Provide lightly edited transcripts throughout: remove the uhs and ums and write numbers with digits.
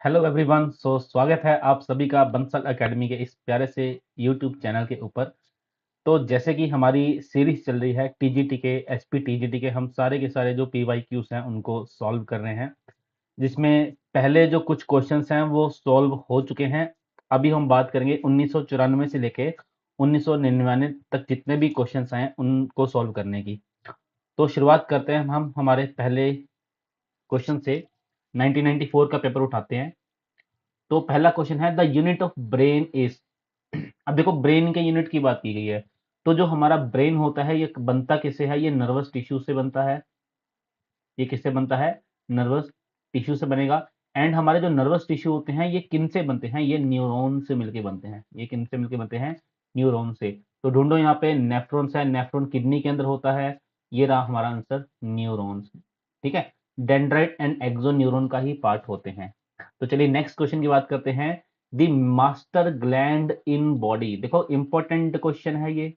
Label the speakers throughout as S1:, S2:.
S1: Hello everyone. स्वागत है आप सभी का बंसल एकेडमी के इस प्यारे से यूट्यूब चैनल के ऊपर। तो जैसे कि हमारी सीरीज चल रही है टीजीटी के एसपी टीजीटी के, हम सारे के सारे जो पीवाईक्यूज हैं उनको सॉल्व कर रहे हैं, जिसमें पहले जो कुछ क्वेश्चंस हैं वो सॉल्व हो चुके हैं। अभी हम बात करेंगे 1994 से लेके 1999 तक जितने भी क्वेश्चंस आए उनको सॉल्व करने की। तो शुरुआत करते हैं हम हमारे पहले क्वेश्चन से। 1994 का पेपर उठाते हैं। तो पहला क्वेश्चन है the unit of brain is. अब देखो ब्रेन के यूनिट की बात की गई है। तो जो हमारा ब्रेन होता है ये बनता किससे है? ये नर्वस टिश्यू से बनता है। ये किससे बनता है? नर्वस टिश्यू से बनेगा। एंड हमारे जो नर्वस टिश्यू होते हैं ये किन से बनते हैं? ये न्यूरॉन से मिलके बनते हैं। ये किन से मिलके बनते हैं? न्यूरॉन से। तो ढूंढो यहाँ पे नेफ्रॉन्स है। नेफ्रॉन किडनी के अंदर होता है। ये रहा हमारा आंसर, न्यूरॉन्स। ठीक है। डेंड्राइट एंड एक्सोन न्यूरॉन का ही पार्ट होते हैं। तो चलिए नेक्स्ट क्वेश्चन की बात करते हैं। The master gland in body. देखो इंपॉर्टेंट क्वेश्चन है ये।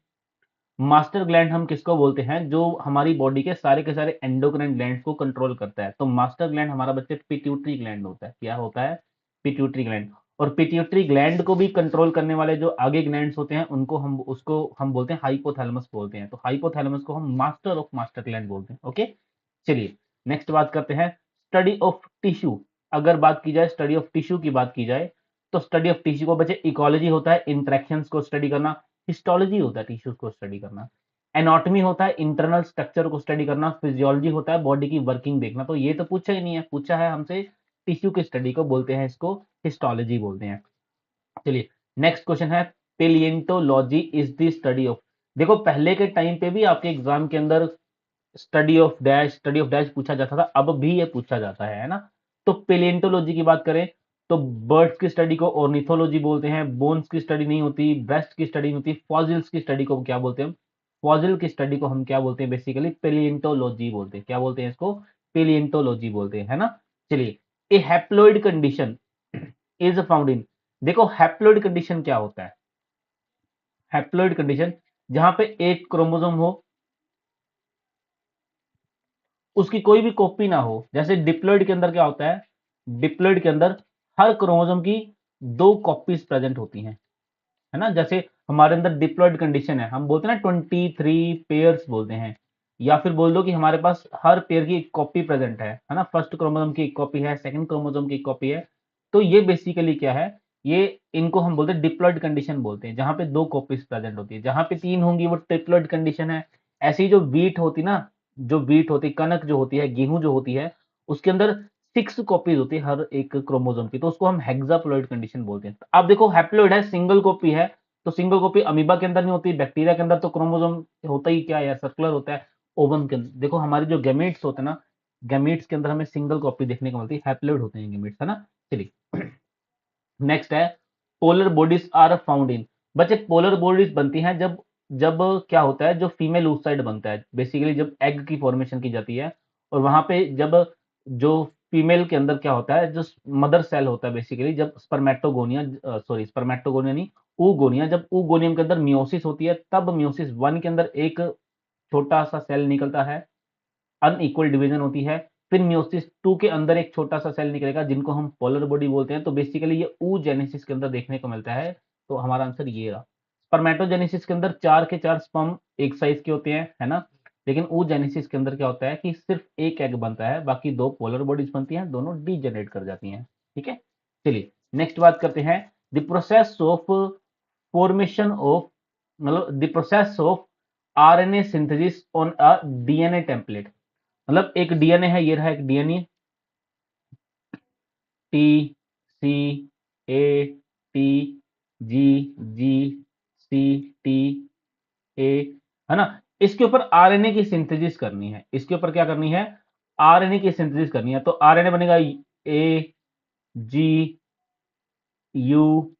S1: मास्टर ग्लैंड हम किसको बोलते हैं? जो हमारी बॉडी के सारे एंडोक्राइन ग्लैंड्स को कंट्रोल करता है। तो मास्टर ग्लैंड हमारा बच्चे पिट्यूटरी ग्लैंड होता है। क्या होता है? Pituitary gland. और पिट्यूटरी ग्लैंड को भी कंट्रोल करने वाले जो आगे ग्लैंड्स होते हैं उनको हम बोलते हैं हाइपोथैलेमस बोलते हैं। तो हाइपोथैलेमस को हम मास्टर ऑफ मास्टर ग्लैंड बोलते हैं। ओके। चलिए नेक्स्ट बात करते हैं स्टडी ऑफ टिश्यू। अगर बात की जाए स्टडी ऑफ टिश्यू की बात की जाए तो स्टडी ऑफ टिश्यू को बच्चे इकोलॉजी होता है इंटरेक्शंस को स्टडी करना। हिस्टोलॉजी होता है टिश्यूज को स्टडी करना। एनाटॉमी होता है इंटरनल स्ट्रक्चर को स्टडी करना। फिजियोलॉजी होता है बॉडी की वर्किंग देखना। तो ये तो पूछा ही नहीं है, पूछा है हमसे टिश्यू की स्टडी को बोलते हैं, इसको हिस्टोलॉजी बोलते हैं। चलिए नेक्स्ट क्वेश्चन है पेलिएंटोलॉजी इज द स्टडी ऑफ। देखो पहले के टाइम पे भी आपके एग्जाम के अंदर स्टडी ऑफ डैश पूछा जाता था, अब भी ये पूछा जाता है ना। तो पेलिएंटोलॉजी की बात करें तो बर्ड्स की स्टडी को ऑर्निथोलॉजी बोलते हैं। बोन्स की स्टडी नहीं होती, ब्रेस्ट की स्टडी नहीं होती, फॉसिल्स की स्टडी को क्या बोलते हैं? फॉसिल की स्टडी को हम क्या बोलते हैं? बेसिकली पेलिएंटोलॉजी बोलते हैं। क्या बोलते हैं इसको? पेलिएंटोलॉजी बोलते हैं, है ना। चलिए a haploid condition is found in. देखो हैप्लॉइड कंडीशन क्या होता है? हैप्लॉइड कंडीशन जहां पे एक क्रोमोसोम हो, उसकी कोई भी कॉपी ना हो। जैसे डिप्लॉइड के अंदर क्या होता है? डिप्लॉइड के अंदर हर क्रोमोसोम की दो कॉपीज प्रेजेंट होती हैं, है ना। जैसे हमारे अंदर डिप्लॉइड कंडीशन है, हम बोलते हैं ना 23 पेयर्स बोलते हैं। या फिर बोल दो कि हमारे पास हर पेयर की एक कॉपी प्रेजेंट है ना। फर्स्ट क्रोमोसोम की एक कॉपी है, सेकंड क्रोमोसोम की एक कॉपी है। तो ये बेसिकली क्या है? ये इनको हम बोलते हैं डिप्लॉइड कंडीशन बोलते हैं, जहां पे दो कॉपीज प्रेजेंट होती है। जहां पे तीन होंगी वो ट्रिप्लॉइड कंडीशन है। ऐसी ही जो वीट होती ना, जो वीट होती, कनक जो होती है, गेहूं जो होती है, उसके अंदर 6 कॉपीज होती है हर एक क्रोमोसोम की। तो उसको हम हेक्साप्लॉइड कंडीशन बोलते हैं। अब देखो हैप्लॉइड है, सिंगल कॉपी है। तो सिंगल कॉपी अमीबा के अंदर नहीं होती, बैक्टीरिया के अंदर तो क्रोमोसोम होता ही क्या है? सर्कुलर होता है। ओवम के अंदर देखो हमारे जो गैमेट्स होते हैं ना, गैमेट्स के अंदर हमें सिंगल कॉपी देखने को मिलती है, हैप्लॉइड होते हैं गैमेट्स, है ना। चलिए नेक्स्ट है polar bodies are found in. बच्चे पोलर बॉडीज बनती हैं जब जब क्या होता है? जो फीमेल oocyte बनता है, बेसिकली जब एग की फॉर्मेशन की जाती है। और वहां पे जब जो फीमेल के अंदर क्या होता है, जो मदर सेल होता है, बेसिकली जब स्पर्मेटोगोनिया, सॉरी स्पर्मेटोगोनिया नहीं, oogonia, जब oogoनियम के अंदर मियोसिस होती है, तब मियोसिस 1 के अंदर एक छोटा सा सेल निकलता है, अनइक्वल डिवीजन होती है। फिर मियोसिस 2 के अंदर एक छोटा सा सेल निकलेगा जिनको हम पोलर बॉडी बोलते हैं। तो बेसिकली ये oogenesis के अंदर देखने को मिलता है। तो हमारा आंसर ये रहा। स्पर्मेटोजेनेसिस के अंदर 4 के 4 स्पर्म एक साइज के होते हैं, है ना। लेकिन oogenesis के अंदर क्या होता है कि सिर्फ एक एग बनता है, बाकी दो पोलर बॉडीज बनती हैं, दोनों डीजेनरेट कर जाती हैं। ठीक है। चलिए नेक्स्ट बात करते हैं the process of formation of, मतलब the process of RNA synthesis on a DNA template. मतलब एक डीएनए है, ये रहा एक DNA, T C A T G G C T A, है ना। इसके ऊपर आरएनए की सिंथेसिस करनी है। इसके ऊपर क्या करनी है? आरएनए की सिंथेसिस करनी है। तो आरएनए बनेगा ए जी U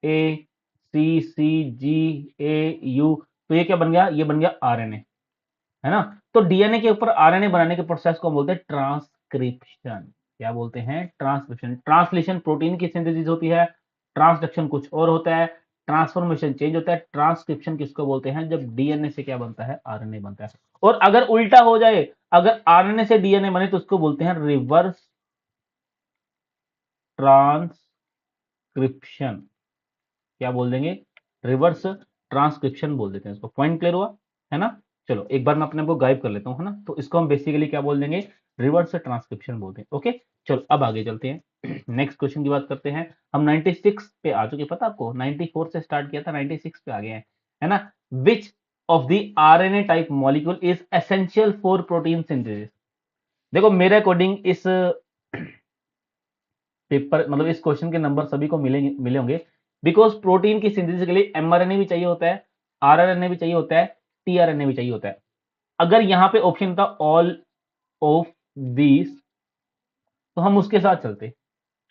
S1: A C C ji A you. तो ये क्या बन गया? ये बन गया आरएनए, है ना। तो डीएनए के ऊपर आरएनए बनाने के प्रोसेस को हम बोलते हैं ट्रांसक्रिप्शन। क्या बोलते हैं? ट्रांसक्रिप्शन। ट्रांसलेशन प्रोटीन की सिंथेसिस होती है, ट्रांसडक्शन कुछ और होता है, ट्रांसफॉर्मेशन चेंज होता है। ट्रांसक्रिप्शन किसको बोलते हैं? जब डीएनए से क्या बनता है? आरएनए बनता है। और अगर उल्टा हो जाए, अगर आरएनए से डीएनए बने तो उसको बोलते हैं रिवर्स ट्रांसक्रिप्शन, क्या बोल देंगे, रिवर्स ट्रांसक्रिप्शन बोल देते हैं इसको। पॉइंट क्लियर हुआ है ना? चलो एक बार मैं अपने को गायब कर लेता हूँ, है ना? तो इसको हम बेसिकली क्या बोल देंगे, रिवर्स ट्रांसक्रिप्शन बोलते हैं। ओके, चलो अब आगे चलते हैं। नेक्स्ट क्वेश्चन की बात करते हैं। हम 96 पे आ चुके, पता आपको 94 से स्टार्ट किया था, 96 पे आ गए हैं, है ना? विच of the RNA type molecule is essential for protein synthesis? देखो मेरे अकॉर्डिंग इस पेपर मतलब इस क्वेश्चन के नंबर सभी को मिले होंगे, बिकॉज प्रोटीन की सिंथेसिस के लिए एमआरएनए भी चाहिए होता है, आरआरएनए भी चाहिए होता है, टीआरएनए भी चाहिए होता है। अगर यहां पे ऑप्शन था ऑल ऑफ दीज तो हम उसके साथ चलते,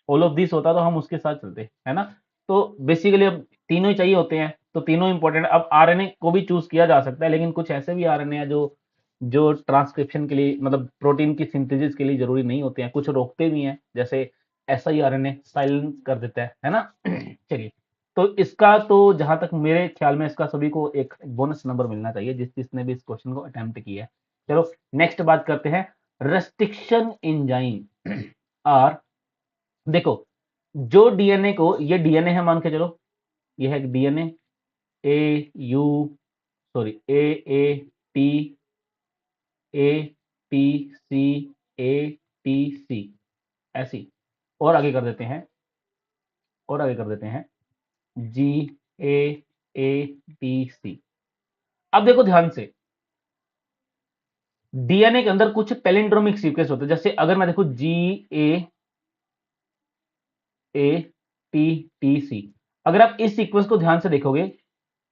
S1: ऑल ऑफ दिस होता तो हम उसके साथ चलते, है ना? तो बेसिकली अब तीनों ही चाहिए होते हैं, तो तीनों इंपॉर्टेंट। अब आरएनए को भी चूज किया जा सकता है, लेकिन कुछ ऐसे भी आरएनए हैं जो जो ट्रांसक्रिप्शन के लिए मतलब प्रोटीन की सिंथेसिस के लिए जरूरी नहीं होते हैं, कुछ रोकते भी हैं, जैसे ऐसा ही आरएनए साइलेंट कर देता है ना? चलिए, तो इसका तो जहां तक मेरे ख्याल में इसका सभी को एक बोनस नंबर मिलना चाहिए जिसने भी इस क्वेश्चन को अटेम्प्ट किया है। चलो नेक्स्ट बात करते हैं, रेस्ट्रिक्शन एंजाइम आर, देखो जो डीएनए को, ये डीएनए है मान के चलो, ये है DNA, A U sorry A A T A T C A T C, ऐसी, और आगे कर देते हैं, और आगे कर देते हैं जी ए ए टी सी। अब देखो ध्यान से, डीएनए के अंदर कुछ पैलिंड्रोमिक सीक्वेंस होते हैं, जैसे अगर मैं देखू जी ए ए टी टी सी, अगर आप इस सीक्वेंस को ध्यान से देखोगे,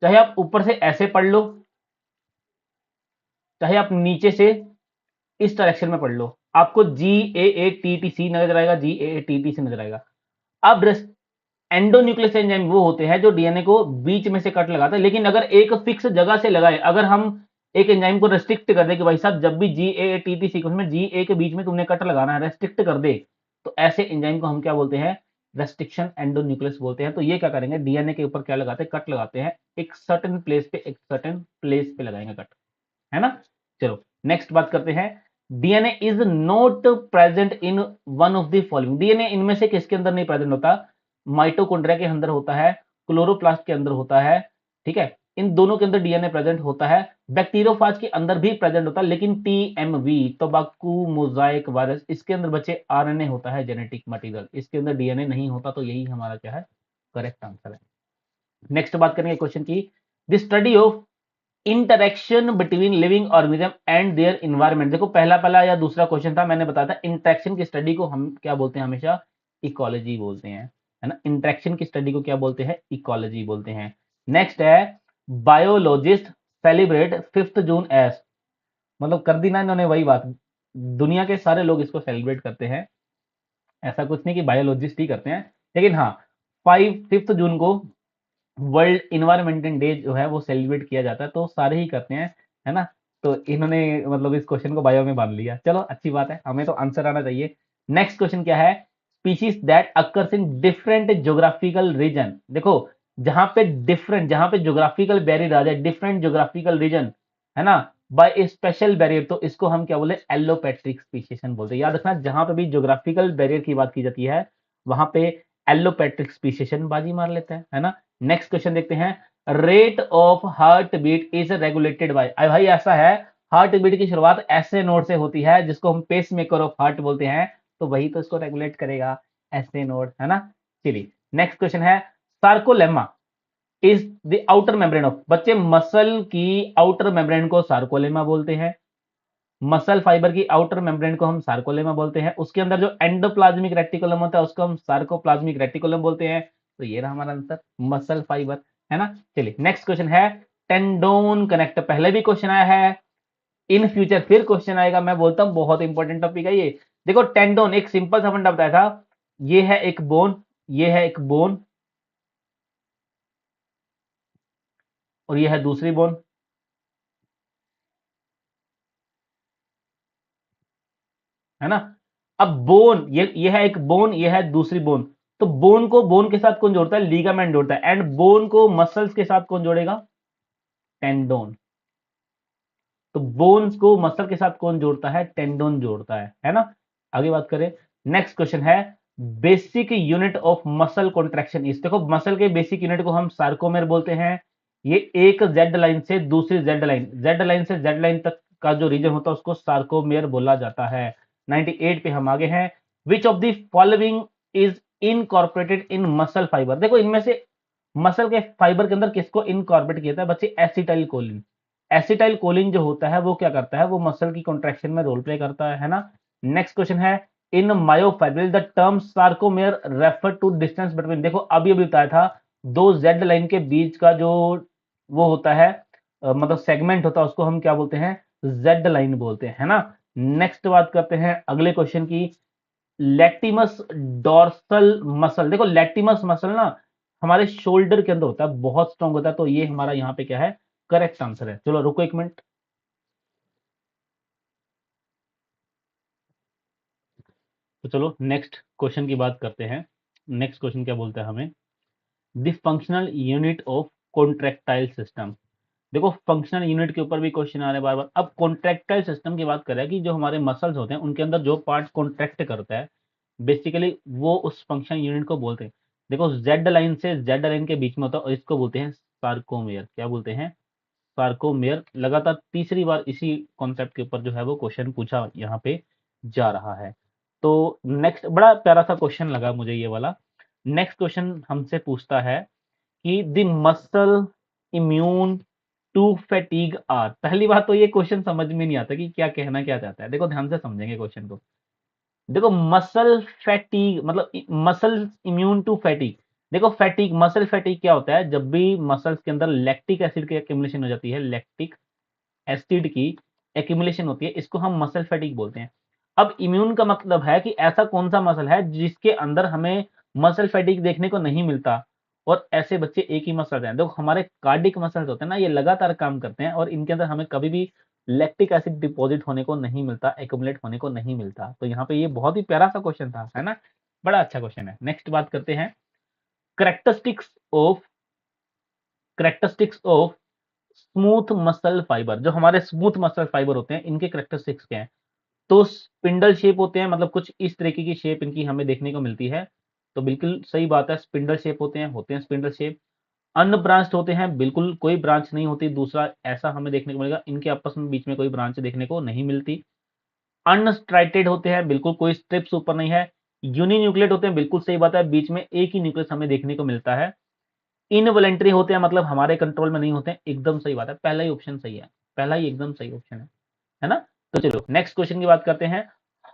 S1: चाहे आप ऊपर से ऐसे पढ़ लो, चाहे आप नीचे से इस डायरेक्शन में पढ़ लो, आपको जी ए ए टी टी सी नजर आएगा, जी ए ए टी टी सी नजर आएगा। अब एंडोन्यूक्लियस एंजाइम वो होते हैं जो डीएनए को बीच में से कट लगाते हैं, लेकिन अगर एक फिक्स जगह से लगाए, अगर हम एक एंजाइम को रेस्ट्रिक्ट कर दे कि भाई साहब जब भी जी ए टी टी सीक्वेंस में जी ए के बीच में तुमने कट लगाना है, रेस्ट्रिक्ट कर दे, तो ऐसे एंजाइम को हम क्या बोलते हैं, रेस्ट्रिक्शन एंडोन्यूक्लियस बोलते हैं। तो ये क्या करेंगे, डीएनए के ऊपर क्या लगाते हैं, कट लगाते हैं, एक सर्टेन प्लेस पे, एक सर्टेन प्लेस पे लगाएंगे कट, है ना? चलो नेक्स्ट बात करते हैं, DNA is not present in one of the following, DNA इनमें से किसके अंदर नहीं प्रेजेंट होता, माइटोकॉन्ड्रिया के अंदर होता है, क्लोरोप्लास्ट के अंदर होता है, ठीक है, इन दोनों के अंदर डीएनए प्रेजेंट होता है, बैक्टीरियोफाज के अंदर भी प्रेजेंट होता है, लेकिन टीएमवी तंबाकू मोजाइक वायरस, इसके अंदर बच्चे आरएनए होता है, जेनेटिक मटेरियल, इसके अंदर डीएनए नहीं होता, तो यही हमारा क्या है, करेक्ट आंसर है। नेक्स्ट बात करेंगे क्वेश्चन की, the study of interaction between living organism and their environment. देखो पहला पहला या दूसरा क्वेश्चन था, मैंने बताया था इंटरेक्शन की स्टडी को हम क्या बोलते हैं, हमेशा इकोलॉजी बोलते हैं, है ना? इंटरेक्शन की स्टडी को क्या बोलते हैं, इकोलॉजी बोलते हैं। नेक्स्ट है, बायोलॉजिस्ट सेलिब्रेट 5 जून एज, मतलब कर दी ना इन्होंने वही बात, दुनिया के सारे लोग इसको सेलिब्रेट करते हैं, ऐसा कुछ नहीं कि बायोलॉजिस्ट ही करते हैं, लेकिन हाँ 5 जून को वर्ल्ड इन्वायरमेंटल डे जो है वो सेलिब्रेट किया जाता है, तो सारे ही करते हैं, है ना? तो इन्होंने मतलब इस क्वेश्चन को बायो में बांध लिया, चलो अच्छी बात है, हमें तो आंसर आना चाहिए। नेक्स्ट क्वेश्चन क्या है, species that occurs in different geographical region, देखो जहां पे डिफरेंट, जहां पे ज्योग्राफिकल बैरियर आ जाए, डिफरेंट ज्योग्राफिकल रीजन, है ना, बाय ए स्पेशल बैरियर, तो इसको हम क्या बोले, एलोपैट्रिक स्पीशीशन बोलते हैं। याद रखना, जहां पे भी ज्योग्राफिकल बैरियर की बात की जाती है, वहां पे एलोपैट्रिक स्पीशीशन बाजी मार लेता है ना? नेक्स्ट क्वेश्चन देखते हैं, rate of heart beat is regulated by, भाई ऐसा है, हार्ट बीट की शुरुआत ऐसे नोड से होती है जिसको हम पेस मेकर ऑफ हार्ट बोलते हैं, तो वही तो इसको रेगुलेट करेगा, ऐसे नोड, है ना? चलिए नेक्स्ट क्वेश्चन है, sarcolemma is the outer membrane of, बच्चे मसल की आउटर मेम्ब्रेन को सार्कोलेमा बोलते हैं, मसल फाइबर की आउटर मेम्ब्रेन को हम सार्कोलेमा बोलते हैं, उसके अंदर जो एंडोप्लाज्मिक रेटिकुलम होता है उसको हम सार्कोप्लाज्मिक रेटिकुलम बोलते हैं, तो ये रहा हमारा आंसर, मसल फाइबर, है ना? चलिए नेक्स्ट क्वेश्चन है, टेंडोन कनेक्टर, पहले भी क्वेश्चन आया है, इन फ्यूचर फिर क्वेश्चन आएगा, मैं बोलता हूं बहुत इंपॉर्टेंट टॉपिक है ये। देखो टेंडोन एक सिंपल सा फंडा बताया था, ये है एक बोन, ये है एक बोन, और ये है दूसरी बोन, है ना? अब बोन, ये है एक बोन, ये है दूसरी बोन, तो बोन को बोन के साथ कौन जोड़ता है, लीगामेंट जोड़ता है, एंड बोन को मसल्स के साथ कौन जोड़ेगा, टेंडोन। तो बोन्स को मसल के साथ कौन जोड़ता है, टेंडोन जोड़ता है ना? आगे बात करें, नेक्स्ट क्वेश्चन है, basic unit of muscle contraction इस, देखो मसल के बेसिक यूनिट को हम सार्कोमेर बोलते हैं। ये एक जेड लाइन से दूसरी जेड लाइन से जेड लाइन तक का जो रीजन होता है उसको सार्कोमेर बोला जाता है। 98 पे हम आगे हैं। विच of the following is incorporated in muscle fibre, देखो इनमें से मसल के फाइबर के अंदर किसको इनकॉर्पोरेट किया था बच्चे, एसिटाइल कोलिन। एसिटाइल कोलिन जो होता है वो क्या करता है, वो मसल की कॉन्ट्रैक्शन में रोल प्ले करता है ना। नेक्स्ट क्वेश्चन है, in myofibril the term sarcomere refer to distance between, देखो अभी अभी बताया था दो जेड लाइन के बीच का जो वो होता है मतलब सेगमेंट होता है उसको हम क्या बोलते हैं, जेड लाइन बोलते हैं, है ना। नेक्स्ट बात करते हैं अगले क्वेश्चन की, लैक्टिमस डॉर्सल मसल, देखो लैक्टिमस मसल ना हमारे शोल्डर के अंदर होता है, बहुत स्ट्रांग होता है, तो ये हमारा यहाँ पे क्या है, करेक्ट आंसर है। चलो रुको एक मिनट। तो चलो नेक्स्ट क्वेश्चन की बात करते हैं। नेक्स्ट क्वेश्चन क्या बोलता है हमें, the functional unit of contractile system. देखो फंक्शनल यूनिट के ऊपर भी क्वेश्चन आ रहे हैं बार बार। अब कॉन्ट्रैक्टाइल सिस्टम की बात कर रहा है कि जो हमारे मसल्स होते हैं उनके अंदर जो पार्ट कॉन्ट्रैक्ट करता है बेसिकली वो उस फंक्शनल यूनिट को बोलते हैं। देखो जेड लाइन से जेड लाइन के बीच में होता है और इसको बोलते हैं सार्कोमेयर, क्या बोलते हैं, सार्कोमेयर। लगातार तीसरी बार इसी कॉन्सेप्ट के ऊपर जो है वो क्वेश्चन पूछा यहाँ पे जा रहा है। तो नेक्स्ट बड़ा प्यारा सा क्वेश्चन लगा मुझे ये वाला। नेक्स्ट क्वेश्चन हमसे पूछता है कि the muscle immune to fatigue are. पहली बात तो ये क्वेश्चन समझ में नहीं आता कि क्या कहना क्या चाहता है, देखो ध्यान से समझेंगे क्वेश्चन को। देखो मसल फैटीग मतलब मसल इम्यून टू फैटीग, देखो फैटीग मसल फैटीग क्या होता है, जब भी मसल्स के अंदर लैक्टिक एसिड की एक्यूमुलेशन हो जाती है, लैक्टिक एसिड की एक्यूमुलेशन होती है, इसको हम मसल फैटीग बोलते हैं। अब इम्यून का मतलब है कि ऐसा कौन सा मसल है जिसके अंदर हमें मसल फैटीग देखने को नहीं मिलता, और ऐसे बच्चे एक ही मसल हैं, देखो हमारे कार्डिक मसल्स होते हैं ना ये लगातार काम करते हैं और इनके अंदर हमें कभी भी लैक्टिक एसिड डिपॉजिट होने को नहीं मिलता, एक्यूमुलेट होने को नहीं मिलता। तो यहाँ पे ये बहुत ही प्यारा सा क्वेश्चन था, है ना, बड़ा अच्छा क्वेश्चन है। नेक्स्ट बात करते हैं, characteristics of characteristics of smooth muscle fibre, जो हमारे स्मूथ मसल फाइबर होते हैं इनके करेक्टरिस्टिक्स क्या हैं, तो स्पिंडल शेप होते हैं, मतलब कुछ इस तरीके की शेप इनकी हमें देखने को मिलती है, तो बिल्कुल सही बात है, स्पिंडल शेप होते हैं स्पिंडल शेप। अनब्रांच्ड होते हैं, बिल्कुल कोई ब्रांच नहीं होती, दूसरा ऐसा हमें देखने को मिलेगा, इनके आपस में बीच में कोई ब्रांच देखने को नहीं मिलती। अनस्ट्राइटेड होते हैं, बिल्कुल कोई स्ट्रिप्स ऊपर नहीं है। यूनिन्यूक्लिएट होते हैं, बिल्कुल सही बात है, बीच में एक ही न्यूक्लियस हमें देखने को मिलता है। इनवॉलेंट्री होते हैं, मतलब हमारे कंट्रोल में नहीं होते हैं, एकदम सही बात है, पहला ही ऑप्शन सही है, पहला ही एकदम सही ऑप्शन है ना। तो चलो नेक्स्ट क्वेश्चन की बात करते हैं,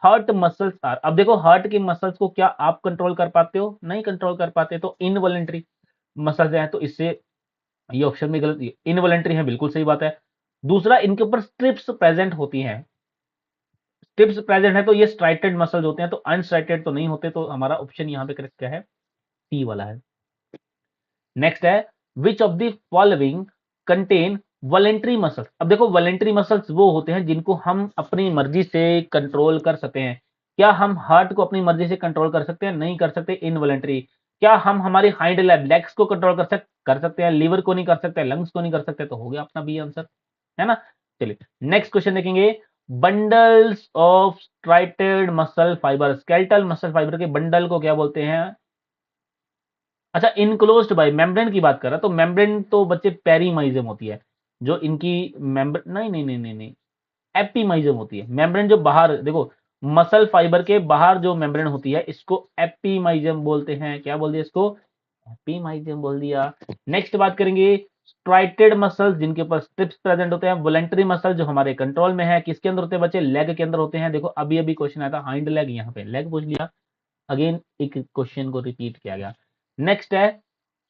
S1: हार्ट मसल्स आर, अब देखो हार्ट के मसल्स को क्या आप कंट्रोल कर पाते हो, नहीं कंट्रोल कर पाते, तो इनवॉलेंट्री मसल्स हैं, तो इससे ये ऑप्शन भी गलत, इनवॉलेंट्री है, बिल्कुल सही बात है। दूसरा इनके ऊपर स्ट्रिप्स प्रेजेंट होती हैं, स्ट्रिप्स प्रेजेंट है तो ये स्ट्राइटेड मसल्स होते हैं, तो अनस्ट्राइटेड तो नहीं होते, तो हमारा ऑप्शन यहाँ पे करेक्ट क्या है, सी वाला है। नेक्स्ट है, विच of the following contain voluntary muscles, अब देखो वॉलेंट्री मसल्स वो होते हैं जिनको हम अपनी मर्जी से कंट्रोल कर सकते हैं। क्या हम हार्ट को अपनी मर्जी से कंट्रोल कर सकते हैं, नहीं कर सकते, इनवॉलेंट्री। क्या हम हमारी हाइंड लेग्स को कंट्रोल कर सकते हैं, लीवर को नहीं कर सकते, लंग्स को नहीं कर सकते, तो हो गया अपना बी आंसर, है ना। चलिए नेक्स्ट क्वेश्चन देखेंगे, bundles of striated muscle fibre, skeletal muscle fibre के बंडल को क्या बोलते हैं। अच्छा इनक्लोज्ड बाय मेम्ब्रेन की बात कर रहा, तो मेम्ब्रेन तो बच्चे पेरीमाइज्म होती है, जो इनकी मेम्ब्रेन, नहीं नहीं नहीं नहीं नहीं, एपीमाइज्म होती है, मेम्ब्रेन जो बाहर देखो, मसल फाइबर के बाहर जो मेम्ब्रेन होती है इसको एपीमाइज्म बोलते हैं, क्या बोल दिया इसको, एपीमाइज्म बोल दिया। नेक्स्ट बात करेंगे, स्ट्राइटेड मसल्स जिनके ऊपर स्ट्रिप्स प्रेजेंट होते हैं, वॉलंटरी मसल जो हमारे कंट्रोल में है, किसके अंदर होते हैं बच्चे, लेग के अंदर होते हैं। देखो अभी अभी क्वेश्चन आया था हाइंड लेग, यहाँ पे लेग पूछ लिया, अगेन एक क्वेश्चन को रिपीट किया गया। नेक्स्ट है,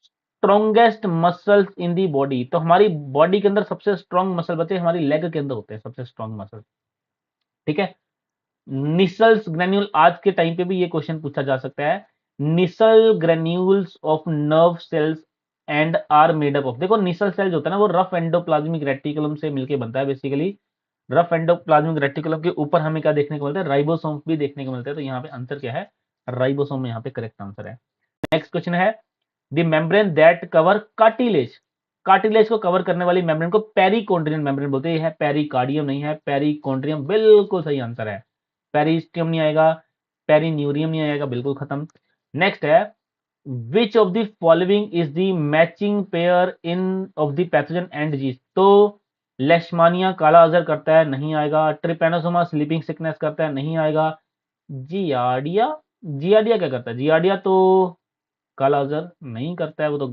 S1: strongest muscles in the body, तो हमारी बॉडी के अंदर सबसे स्ट्रॉन्ग मसल बचे हमारी लेग के अंदर होते हैं, सबसे स्ट्रॉन्ग मसल, ठीक है। निसल्स ग्रेन्यूल, आज के टाइम पे भी ये क्वेश्चन पूछा जा सकता है, Nissl granules of nerve cells and are made up of, देखो निसल सेल जो होता है ना वो रफ एंडोप्लाज्मिक रेटिकुलम से मिलके बनता है बेसिकली, रफ एंडोप्लाज्मिक रेटिकुलम के ऊपर हमें क्या देखने को मिलता है, राइबोसोम भी देखने को मिलता है, तो यहाँ पे आंसर क्या है, राइबोसोम यहाँ पे करेक्ट आंसर है। नेक्स्ट क्वेश्चन है, the membrane that cover cartilage, cartilage को कवर करने वाली मेम्ब्रेन को पेरिकोन्ड्रियन मेम्ब्रेन बोलते हैं, पेरिकार्डियम नहीं है, पेरिकोन्ड्रियम बिल्कुल सही आंसर है, पेरिस्टियम नहीं आएगा। पेरिन्यूरियम नहीं आएगा, बिल्कुल खत्म। नेक्स्ट है विच of the following is the matching pair in of the pathogen and disease. तो लेशमानिया काला अजहर करता है, नहीं आएगा। ट्रिपेनोसोमा स्लीपिंग सिकनेस करता है, नहीं आएगा। जियार्डिया, जियार्डिया क्या करता है? जियार्डिया तो काला अजहर नहीं करता है, वो तो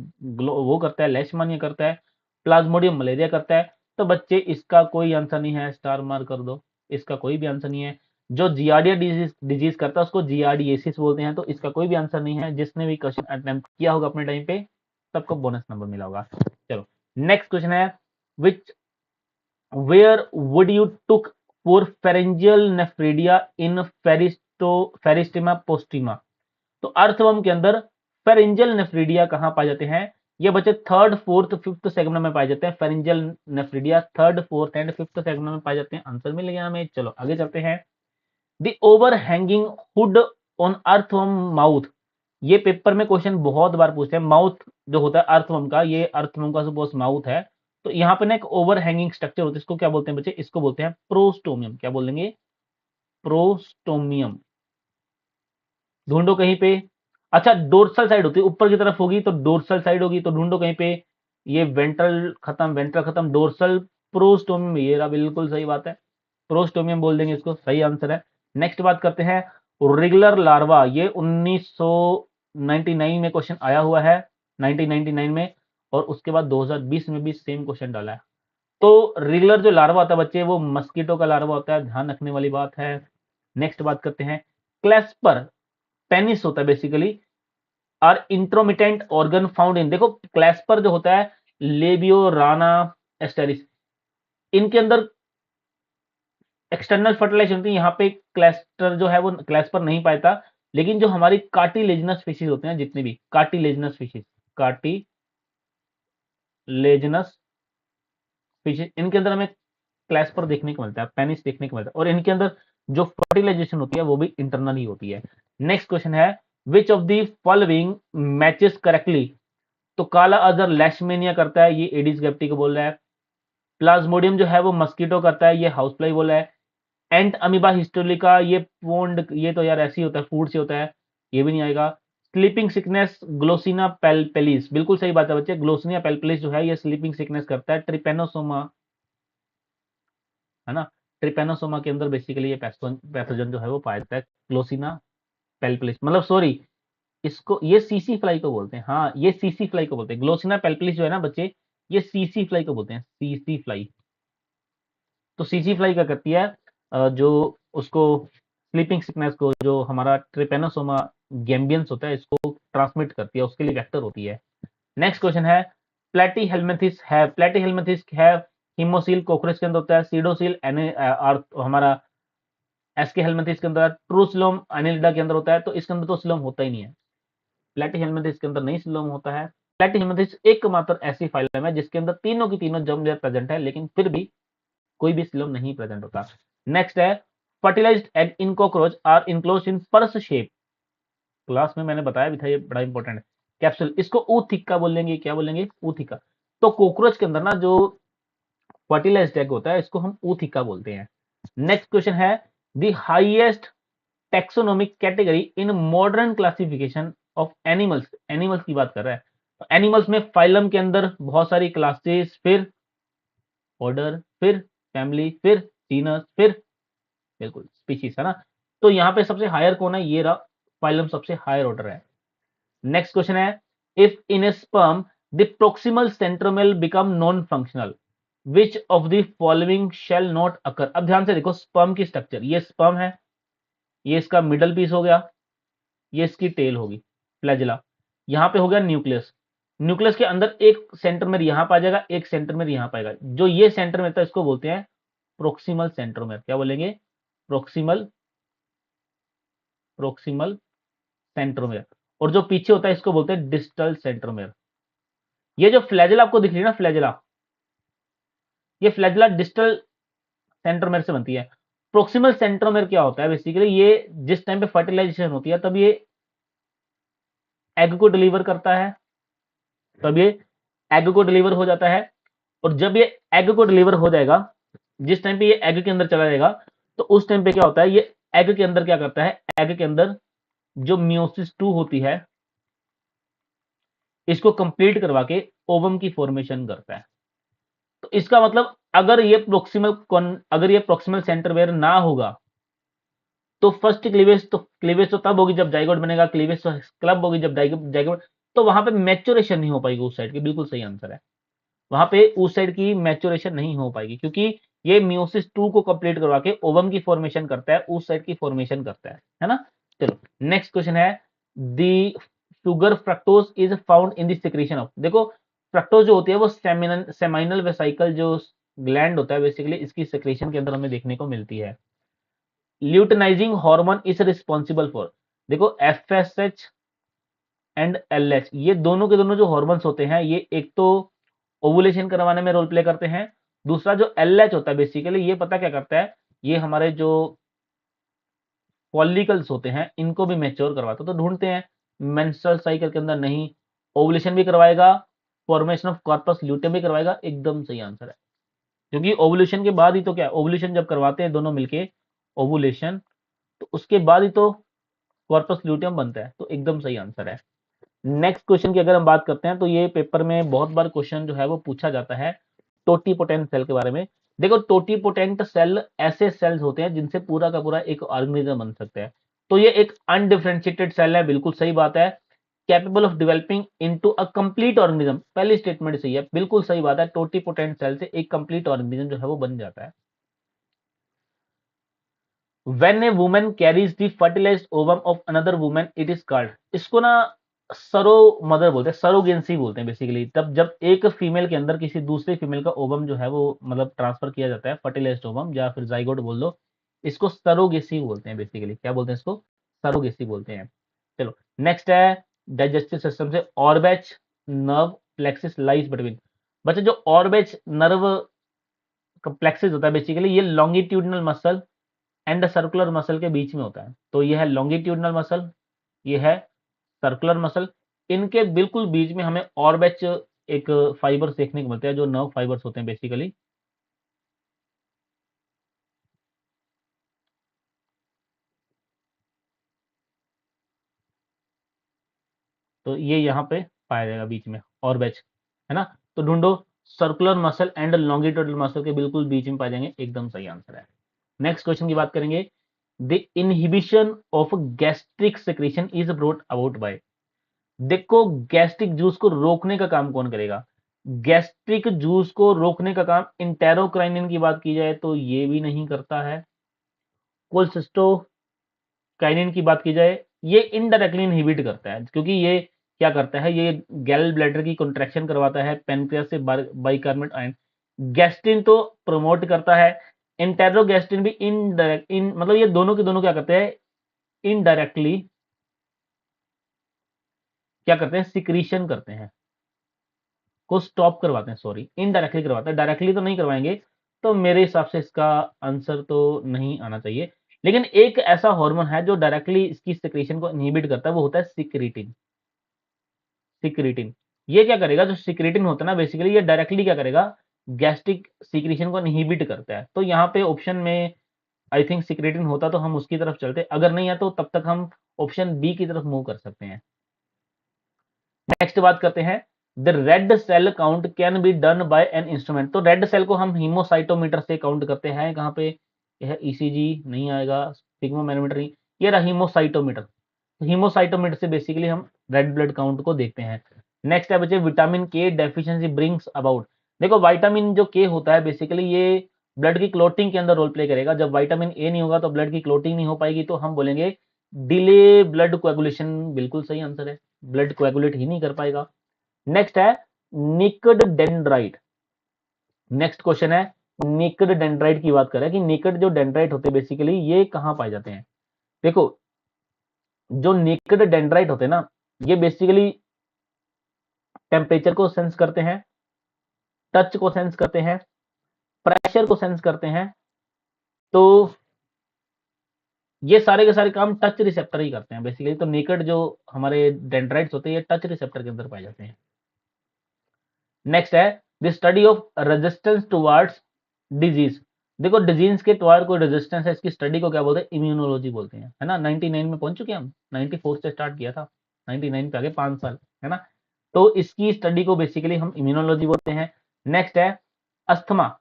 S1: वो करता है, लेशमानिया करता है। प्लाज्मोडियम मलेरिया करता है। तो बच्चे इसका कोई आंसर नहीं है, स्टार मार्क कर दो, इसका कोई भी आंसर नहीं है। जो जियार्डिया डिजीज करता है उसको जियार्डिएसिस बोलते हैं, तो इसका कोई भी आंसर नहीं है। जिसने भी क्वेश्चन अटेम्प्ट किया होगा अपने टाइम पे सबको बोनस नंबर मिला होगा। चलो नेक्स्ट क्वेश्चन है which where would you took for pharyngeal nephridia in Pheretima posthuma. तो अर्थवर्म के अंदर फेरेंजियल नेफ्रिडिया कहां पाए जाते हैं? ये बच्चे थर्ड फोर्थ फिफ्थ सेगमेंट में पाए जाते हैं। Pharyngeal nephridia third fourth and fifth segment में पाए जाते हैं। आंसर मिल गया हमें। चलो आगे चलते हैं। The over hanging hood on earthworm mouth. ये पेपर में क्वेश्चन बहुत बार पूछते हैं। माउथ जो होता है अर्थवर्म का, ये अर्थवर्म का सपोज माउथ है, तो यहाँ पे ना एक ओवर हैंगिंग स्ट्रक्चर होता है, इसको क्या बोलते हैं बच्चे? इसको बोलते हैं प्रोस्टोमियम। क्या बोलेंगे? प्रोस्टोमियम। ढूंढो कहीं पे। अच्छा डोर्सल साइड होती है, ऊपर की तरफ होगी तो डोर्सल साइड होगी, तो ढूंढो कहीं पे। ये वेंट्रल खत्म, वेंट्रल खत्म, डोर्सल प्रोस्टोमियम, ये रहा, बिल्कुल सही बात है। प्रोस्टोमियम बोल देंगे इसको, सही आंसर है। नेक्स्ट बात करते हैं रेगुलर लार्वा। ये 1999 में क्वेश्चन आया हुआ है, 1999 में, और उसके बाद 2020 में भी सेम क्वेश्चन डाला है। तो रेगुलर जो लार्वा होता है बच्चे, वो मस्कीटो का लार्वा होता है, ध्यान रखने वाली बात है। नेक्स्ट बात करते हैं क्लेस्पर पेनिस होता है basically, are intromittent organ found in. देखो क्लेस्पर जो होता है लेबियो राना एस्टेरिस, इनके अंदर एक्सटर्नल फर्टिलाइजेशन होती है। यहाँ पे क्लेस्टर जो है वो क्लेस्पर नहीं पाता, लेकिन जो हमारी कार्टिलेजिनस फिशेज होते हैं, जितने भी कार्टिलेजिनस फिशेज, कार्टिलेजिनस फिशेज, इनके अंदर हमें क्लेस्पर देखने को मिलता है, पेनिस देखने को मिलता है, और इनके अंदर जो फर्टिलाइजेशन होती है वो भी इंटरनल ही होती है। नेक्स्ट क्वेश्चन है विच of the following matches correctly. तो काला अजहर लेशमेनिया करता है, ये एडिस एपिप्टी को बोल रहा है। प्लाज्मोडियम जो है वो मस्कीटो करता है, ये हाउस फ्लाई बोल रहा है। एंट अमीबा हिस्टोलिका, ये पोन्ड, ये तो यार ऐसे ही होता है, फूड से होता है, ये भी नहीं आएगा। स्लीपिंग सिकनेस ग्लोसिना पेल्पेलिस, बिल्कुल सही बात है बच्चे, ग्लोसिना पेल्पेलिस जो है ये स्लीपिंग सिकनेस करता है। ट्रिपेनोसोमा है ना, ट्रिपेनोसोमा के अंदर बेसिकली ये पैथोजन जो है वो पाया जाता है, ग्लोसिना पेल्पेलिस, मतलब सॉरी, इसको ये सीसी फ्लाई को बोलते हैं। हाँ ये सीसी फ्लाई को बोलते हैं। ग्लोसिना पेल्पेलिस जो है ना बच्चे, ये सीसी फ्लाई को बोलते हैं, सीसी फ्लाई। तो सीसी फ्लाई क्या करती है, जो उसको स्लीपिंग सिकनेस को, जो हमारा ट्रिपेनोसोमा गैम्बियंस होता है, इसको ट्रांसमिट करती है, उसके लिए वेक्टर होती है। नेक्स्ट क्वेश्चन है प्लेटीहेल्मिंथिस है, प्लेटीहेल्मिंथिस है हीमोसील कॉकरोच के अंदर होता है। सीडोसील हमारा एसके हेल्मिंथिस के अंदर, ट्रूसिलोम एनिलिडा के अंदर होता है, तो इसके अंदर तो सिलोम होता ही नहीं है। प्लेटीहेल्मिंथिस के अंदर नहीं सिलोम होता है। प्लेटीहेल्मिंथिस एकमात्र ऐसी फाइलम है जिसके अंदर तीनों की तीनों जर्म प्रेजेंट है, लेकिन फिर भी कोई भी सिलोम नहीं प्रेजेंट होता। नेक्स्ट है fertilised egg in cockroach are enclosed in purse shape. Class में मैंने बताया भी था, ये बड़ा इंपॉर्टेंट है। कैप्सूल, इसको ऊथिका बोलेंगे, क्या बोलेंगे? ऊथिका। तो कॉकरोच के अंदर ना जो फर्टिलाइज्ड एग होता है, इसको हम ऊथिका बोलते हैं। नेक्स्ट क्वेश्चन है the highest taxonomic category in modern classification of animals. Animals की बात कर रहा है, तो एनिमल्स में फाइलम के अंदर बहुत सारी क्लासेस, फिर ऑर्डर, फिर फैमिली, फिर जीनस, फिर बिल्कुल स्पीशीज, है ना। तो यहाँ पे सबसे हायर कौन है? ये रहा, फाइलम सबसे हायर ऑर्डर है। नेक्स्ट क्वेश्चन है if in a sperm the proximal centromere become non functional which of the following shall not occur. अब ध्यान से देखो स्पर्म की स्ट्रक्चर, ये स्पर्म है, ये इसका मिडल पीस हो गया, ये इसकी टेल होगी, फ्लैजिला, यहाँ पे हो गया न्यूक्लियस। न्यूक्लियस के अंदर एक सेंट्रोमेर यहाँ पाया जाएगा, एक सेंट्रोमेर यहाँ पाएगा। जो ये सेंट्रोमेर था इसको बोलते हैं प्रोक्सिमल सेंट्रोमेर। क्या बोलेंगे? Proximal, proximal centromere. और जो पीछे होता है इसको बोलते हैं डिस्टल सेंट्रोमेर। ये जो फ्लैजिला आपको दिख रही है ना, फ्लैजिला, ये फ्लैजिला डिस्टल सेंट्रोमेर से बनती है। प्रोक्सिमल सेंट्रोमेर क्या होता है? बेसिकली ये जिस टाइम पे फर्टिलाइजेशन होती है तब ये एग को डिलीवर करता है, तब ये एग को डिलीवर हो जाता है, और जब ये एग को डिलीवर हो जाएगा, जिस टाइम पे ये एग के अंदर चला जाएगा, तो उस टाइम पे क्या होता है, ये एग के अंदर क्या करता है, एग के अंदर जो मियोसिस 2 होती है इसको कंप्लीट करवा के ओवम की फॉर्मेशन करता है। तो इसका मतलब अगर ये प्रोक्सिमल सेंटरवेयर ना होगा तो फर्स्ट क्लीवेज तो तब होगी जब जाइगोट बनेगा, क्लीवेज तो क्लब होगी जब जाइगोट, तो वहां पे मैच्योरेशन नहीं हो पाएगी उस साइड की। बिल्कुल सही आंसर है, वहां पे उस साइड की मैच्योरेशन नहीं हो पाएगी क्योंकि ये मियोसिस 2 को कंप्लीट करवा के ओवम की फॉर्मेशन करता है, उस साइड की फॉर्मेशन करता है ना। चलो नेक्स्ट क्वेश्चन है, the sugar fructose is found in the secretion of. देखो फ्रक्टोज जो होती है वो सेमाइनल वेसिकल जो ग्लैंड होता है बेसिकली इसकी सिक्रीशन के अंदर हमें देखने को मिलती है। Luteinizing hormone is responsible for, देखो एफएसएच एंड एलएच, ये दोनों के दोनों जो हॉर्मोन्स होते हैं ये एक तो ओवुलेशन करवाने में रोल प्ले करते हैं, दूसरा जो एलएच होता है बेसिकली ये पता क्या करता है, ये हमारे जो फॉलिकल्स होते हैं इनको भी मैच्योर करवाता है। तो ढूंढते हैं मेंस्ट्रुअल साइकिल के अंदर नहीं, ओवुलेशन भी करवाएगा, फॉर्मेशन ऑफ कॉर्पस ल्यूटेम भी करवाएगा, एकदम सही आंसर है। क्योंकि ओवुलेशन के बाद ही तो क्या, ओवुलेशन जब करवाते हैं दोनों मिलके ओवुलेशन, तो उसके बाद ही तो कॉर्पस ल्यूटियम बनता है, तो एकदम सही आंसर है। नेक्स्ट क्वेश्चन की अगर हम बात करते हैं तो ये पेपर में बहुत बार क्वेश्चन जो है वो पूछा जाता है टोटीपोटेंट सेल के बारे में। देखो टोटीपोटेंट सेल ऐसे सेल्स होते हैं जिनसे पूरा का पूरा एक ऑर्गेनिज्म बन सकता है, तो ये एक अनडिफरेंशिएटेड सेल है, बिल्कुल सही बात है। Capable of developing into a complete organism, पहली स्टेटमेंट सही है, बिल्कुल सही बात है, टोटीपोटेंट सेल से एक कंप्लीट ऑर्गेनिज्म जो है वो बन जाता है। When a woman carries the fertilized ovum of another woman, it is called, इसको ना सरो मदर बोलते हैं, सरोगेंसी बोलते हैं बेसिकली। तब जब एक फीमेल के अंदर किसी दूसरे फीमेल का ओवम जो है वो मतलब ट्रांसफर किया जाता है, फर्टिलाइज्ड ओवम या फिर जाइगोट बोल दो, इसको सरोगेसी बोलते हैं बेसिकली। क्या बोलते हैं इसको, सरोगेसी बोलते हैं। चलो नेक्स्ट है डाइजेस्टिव सिस्टम से, ऑर्बेच नर्व प्लेक्सिस लाइज बिटवीन। बच्चे जो ऑर्बेच नर्व प्लेक्सिस होता है बेसिकली ये longitudinal muscle and circular muscle के बीच में होता है। तो यह है लॉन्गिट्यूडनल मसल, यह है सर्कुलर मसल, इनके बिल्कुल बीच में हमें ऑर्बेच एक फाइबर्स देखने को मिलते हैं जो नर्व फाइबर्स होते हैं बेसिकली। तो ये यहाँ पे पाया जाएगा बीच में ऑर्बेच, है ना। तो ढूंढो circular muscle and longitudinal muscle के बिल्कुल बीच में पाए जाएंगे, एकदम सही आंसर है। नेक्स्ट क्वेश्चन की बात करेंगे, the inhibition of gastric secretion is brought about by. देखो गैस्ट्रिक जूस को रोकने का काम कौन करेगा, गैस्ट्रिक जूस को रोकने का काम इंटेरोक्राइनिन की बात की जाए तो ये भी नहीं करता है, कोलसिस्टोकाइनिन की बात की जाए ये इनडायरेक्टली इनहिबिट करता है, क्योंकि ये क्या करता है, ये गैल ब्लैडर की कॉन्ट्रैक्शन करवाता है, पेनक्रियास से बाइकार्बोनेट आयन, गैस्ट्रिन तो प्रमोट करता है, इंटेरोगैस्ट्रिन भी इनडायरेक्ट मतलब ये दोनों के दोनों क्या करते हैं, इनडायरेक्टली क्या करते हैं, सिक्रीशन करते हैं, को स्टॉप करवाते हैं, सॉरी इनडायरेक्टली करवाते हैं, डायरेक्टली तो नहीं करवाएंगे। तो मेरे हिसाब से इसका आंसर तो नहीं आना चाहिए, लेकिन एक ऐसा हार्मोन है जो डायरेक्टली इसकी सिक्रीशन को इनहिबिट करता है, वो होता है सिक्रीटिन। सिक्रीटिन ये क्या करेगा, जो सिक्रीटिन होता है ना बेसिकली ये डायरेक्टली क्या करेगा, गैस्ट्रिक सिक्रीशन को इनहिबिट करता है। तो यहाँ पे ऑप्शन में आई थिंक सिक्रीटिन होता तो हम उसकी तरफ चलते, अगर नहीं है तो तब तक हम ऑप्शन बी की तरफ मूव कर सकते हैं। नेक्स्ट बात करते हैं, the red cell count can be done by an instrument. तो रेड सेल को हम हीमोसाइटोमीटर से काउंट करते हैं, कहाँ पे, यह ईसीजी नहीं आएगा, सिग्मोमैनोमीटर नहीं, ये रहा हीमोसाइटोमीटर। हीमोसाइटोमीटर से बेसिकली हम रेड ब्लड काउंट को देखते हैं। नेक्स्ट है बच्चे, विटामिन के डेफिशिएंसी ब्रिंग्स अबाउट। देखो विटामिन जो के होता है बेसिकली ये ब्लड की क्लोटिंग के अंदर रोल प्ले करेगा, जब विटामिन ए नहीं होगा तो ब्लड की क्लोटिंग नहीं हो पाएगी, तो हम बोलेंगे डिले ब्लड कोएगुलेशन, बिल्कुल सही आंसर है, ब्लड कोएगुलेट ही नहीं कर पाएगा। नेक्स्ट है निकड डेंड्राइट। नेक्स्ट क्वेश्चन है निकड डेंड्राइट की बात करें कि निकड जो डेंड्राइट होते हैं बेसिकली ये कहां पाए जाते हैं। देखो जो निकड डेंड्राइट होते हैं ना ये बेसिकली टेम्परेचर को सेंस करते हैं, टच को सेंस करते हैं, प्रेशर को सेंस करते हैं, तो ये सारे के सारे काम टच रिसेप्टर ही करते हैं बेसिकली। तो नेकेड जो हमारे डेंड्राइट्स होते हैं ये टच रिसेप्टर के अंदर पाए जाते हैं। नेक्स्ट है the study of resistance towards disease. देखो डिजीज के त्वचा को रेजिस्टेंस है, इसकी स्टडी को क्या बोलते हैं, इम्यूनोलॉजी बोलते हैं, है ना। 99 में पहुंच चुके हैं हम, 94 से स्टार्ट किया था, 99 पे आगे 5 साल, है ना। तो इसकी स्टडी को बेसिकली हम इम्यूनोलॉजी बोलते हैं। नेक्स्ट है asthma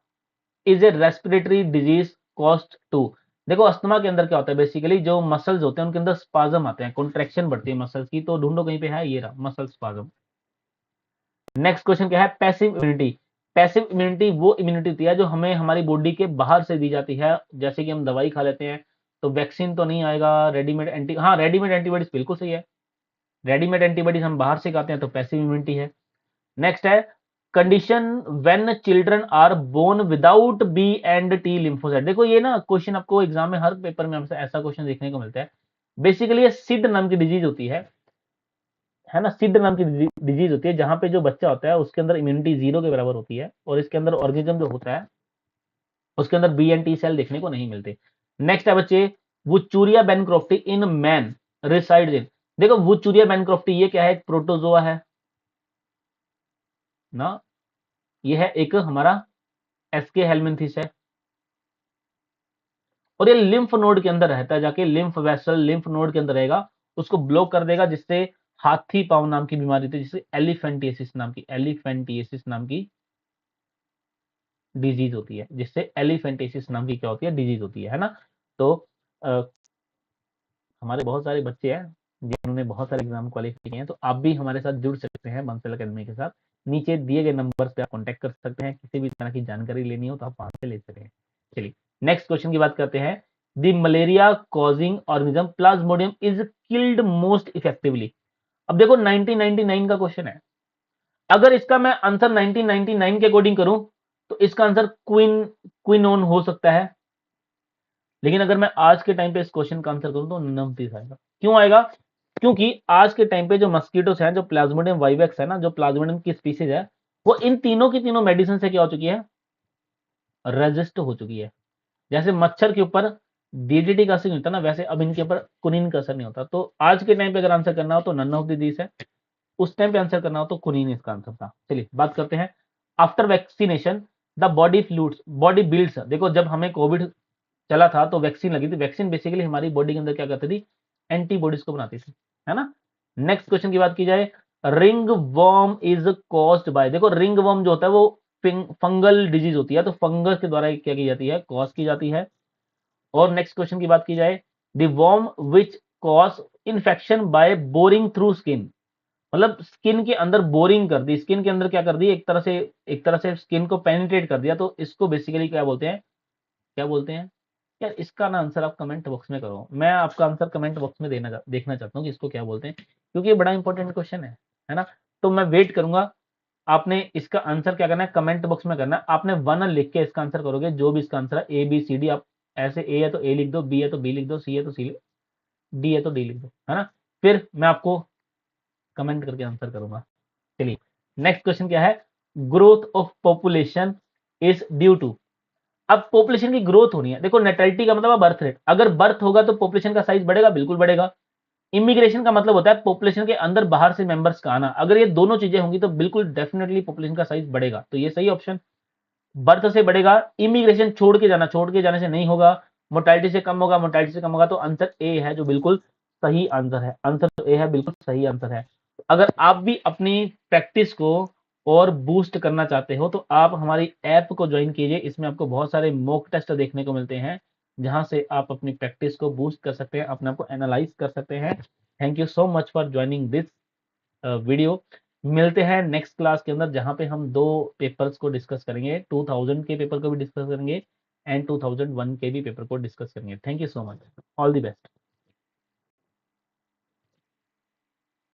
S1: is a respiratory disease caused to. देखो अस्थमा के अंदर क्या होता है, बेसिकली जो मसल्स होते हैं उनके अंदर स्पाज्म आते हैं, कॉन्ट्रैक्शन बढ़ती है मसल्स की, तो ढूंढो कहीं पे है, ये रहा मसल स्पाज्म। नेक्स्ट क्वेश्चन क्या है, पैसिव इम्यूनिटी। पैसिव इम्यूनिटी वो इम्यूनिटी होती है जो हमें हमारी बॉडी के बाहर से दी जाती है, जैसे कि हम दवाई खा लेते हैं, तो वैक्सीन तो नहीं आएगा, रेडीमेड एंटी, हाँ रेडीमेड एंटीबॉडीज बिल्कुल सही है, रेडीमेड एंटीबॉडीज हम बाहर से खाते हैं तो पैसिव इम्यूनिटी है। नेक्स्ट है condition when children are born without B and T lymphocyte. देखो ये ना क्वेश्चन आपको एग्जाम में हर पेपर में हमसे ऐसा क्वेश्चन देखने को मिलता है। बेसिकली ये सिड नाम की डिजीज होती है ना, सिड नाम की डिजीज होती है, जहां पे जो बच्चा होता है उसके अंदर इम्यूनिटी 0 के बराबर होती है, और इसके अंदर ऑर्गेनिज्म जो होता है उसके अंदर बी एंड टी सेल देखने को नहीं मिलते। नेक्स्ट है बच्चे वुचूरिया बेनक्रॉफ्टी इन मैन रिसाइड्स इन। देखो वुचूरिया बेनक्रॉफ्टी ये क्या है, एक प्रोटोजोआ है ना, ये है एक हमारा एसके हेलमिंथिस है, और ये लिम्फ नोड के अंदर रहता है, जाके लिम्फ वेसल लिम्फ नोड के अंदर रहेगा, उसको ब्लॉक कर देगा, जिससे हाथी पांव नाम की बीमारी थी, जिससे एलिफेंटिएसिस नाम की डिजीज होती है, जिससे एलिफेंटिएसिस नाम की क्या होती है, डिजीज होती है ना। तो अ, हमारे बहुत सारे बच्चे हैं जिन्होंने बहुत सारे एग्जाम क्वालिफाई किए हैं, तो आप भी हमारे साथ जुड़ सकते हैं बंसल अकेडमी के साथ। नीचे दिए गए नंबर पे आप कांटेक्ट कर सकते हैं, किसी भी तरह की जानकारी लेनी हो तो आप वहां से ले सकते हैं। चलिए नेक्स्ट क्वेश्चन की बात करते हैं। The malaria causing organism Plasmodium is killed most effectively. अब देखो 1999 का क्वेश्चन है, अगर इसका मैं आंसर 1999 के अकॉर्डिंग करूं तो इसका आंसर क्विनोन हो सकता है, लेकिन अगर मैं आज के टाइम पे इस क्वेश्चन का आंसर करूं तो नमतीस आएगा। क्यों आएगा, क्योंकि आज के टाइम पे जो मस्कीटोस हैं, जो प्लाज्मोडियम वाइवेक्स है ना, जो प्लाज्मोडियम की स्पीसीज है, वो इन तीनों की तीनों मेडिसिन से क्या हो चुकी है, रेजिस्ट हो चुकी है। जैसे मच्छर के ऊपर डीडीटी का असर नहीं होता ना, वैसे अब इनके ऊपर कुनिन का असर नहीं होता। तो आज के टाइम पे अगर आंसर करना हो तो नन ऑफ दीज है, उस टाइम पे आंसर करना हो तो कुनिन इसका आंसर था। चलिए बात करते हैं after vaccination the body fluids body builds. देखो जब हमें कोविड चला था तो वैक्सीन लगी थी, वैक्सीन बेसिकली हमारी बॉडी के अंदर क्या करती थी, एंटीबॉडीज को बनाती थी, है ना। नेक्स्ट क्वेश्चन की बात की जाए, ring worm is caused by. देखो रिंग वर्म जो होता है वो फंगल डिजीज होती है, तो फंगस के द्वारा क्या की जाती है, कॉज की जाती है। और नेक्स्ट क्वेश्चन की बात की जाए, the worm which cause infection by boring through skin. मतलब स्किन के अंदर बोरिंग कर दी, स्किन के अंदर क्या कर दी, एक तरह से स्किन को पेनिट्रेट कर दिया, तो इसको बेसिकली क्या बोलते हैं, क्या बोलते हैं यार। इसका ना आंसर आप कमेंट बॉक्स में करो, मैं आपका आंसर कमेंट बॉक्स में देखना चाहता हूँ कि इसको क्या बोलते हैं, क्योंकि ये बड़ा इंपॉर्टेंट क्वेश्चन है ना। तो मैं वेट करूंगा, आपने इसका आंसर क्या करना है, कमेंट बॉक्स में करना है। आपने वन लिख के इसका आंसर करोगे, जो भी इसका आंसर है ए बी सी डी, आप ऐसे ए है तो ए लिख दो, बी है तो बी लिख दो, सी है तो सी, डी है तो डी लिख दो, है ना। फिर मैं आपको कमेंट करके आंसर करूंगा। चलिए नेक्स्ट क्वेश्चन क्या है, growth of population is due to. अब पॉपुलेशन की ग्रोथ होनी है, देखो नेटलिटी का मतलब है बर्थ रेट, अगर बर्थ होगा तो पॉपुलेशन का साइज बढ़ेगा, बिल्कुल बढ़ेगा। इमिग्रेशन का मतलब होता है पॉपुलेशन के अंदर बाहर से मेंबर्स का आना, अगर ये दोनों चीजें होंगी तो बिल्कुल डेफिनेटली पॉपुलेशन का साइज बढ़ेगा, तो ये सही ऑप्शन, बर्थ से बढ़ेगा। इमिग्रेशन छोड़ के जाने से नहीं होगा, मोर्टेलिटी से कम होगा, मोर्टेलिटी से कम होगा, तो आंसर ए है जो बिल्कुल सही आंसर है, आंसर तो ए है, बिल्कुल सही आंसर है। अगर आप भी अपनी प्रैक्टिस को और बूस्ट करना चाहते हो तो आप हमारी ऐप को ज्वाइन कीजिए, इसमें आपको बहुत सारे मॉक टेस्ट देखने को मिलते हैं, जहां से आप अपनी प्रैक्टिस को बूस्ट कर सकते हैं, अपने आप को एनालाइज कर सकते हैं। Thank you so much for joining this video. मिलते हैं नेक्स्ट क्लास के अंदर, जहां पे हम दो पेपर्स को डिस्कस करेंगे, 2000 के पेपर को भी डिस्कस करेंगे एंड 2001 के भी पेपर को डिस्कस करेंगे। Thank you so much, all the best.